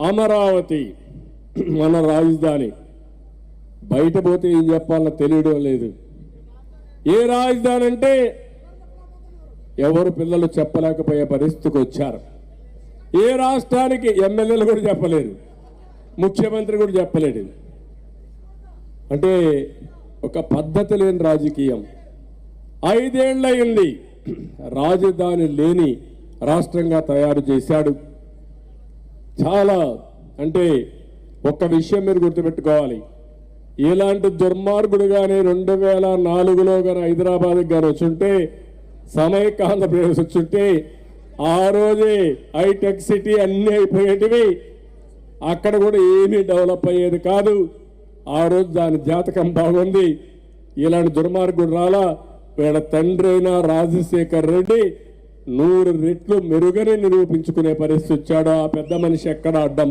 అమరావతి మన రాజధాని. బయట పోతే ఏం చెప్పాలో తెలియడం లేదు. ఏ రాజధాని అంటే ఎవరు పిల్లలు చెప్పలేకపోయే పరిస్థితికి వచ్చారు. ఏ రాష్ట్రానికి ఎమ్మెల్యేలు కూడా చెప్పలేరు, ముఖ్యమంత్రి కూడా చెప్పలేడు. అంటే ఒక పద్ధతి లేని రాజకీయం. 5 ఏళ్ళయింది రాజధాని లేని రాష్ట్రంగా తయారు చేశాడు. చాలా అంటే ఒక్క విషయం మీరు గుర్తుపెట్టుకోవాలి. ఇలాంటి దుర్మార్గుడుగానే 2004లో కానీ హైదరాబాద్కి కానీ వచ్చుంటే, సమైక్య ఆంధ్రప్రదేశ్ వచ్చుంటే ఆ రోజే హైటెక్ సిటీ అన్నీ అయిపోయేటివి. అక్కడ కూడా ఏమీ డెవలప్ అయ్యేది కాదు. ఆ రోజు దాని జాతకం బాగుంది. ఇలాంటి దుర్మార్గుడు రాలా. వీళ్ళ తండ్రి అయిన రాజశేఖర్ రెడ్డి 100 రెట్లు మెరుగని నిరూపించుకునే పరిస్థితి వచ్చాడు. ఆ పెద్ద మనిషి ఎక్కడ అడ్డం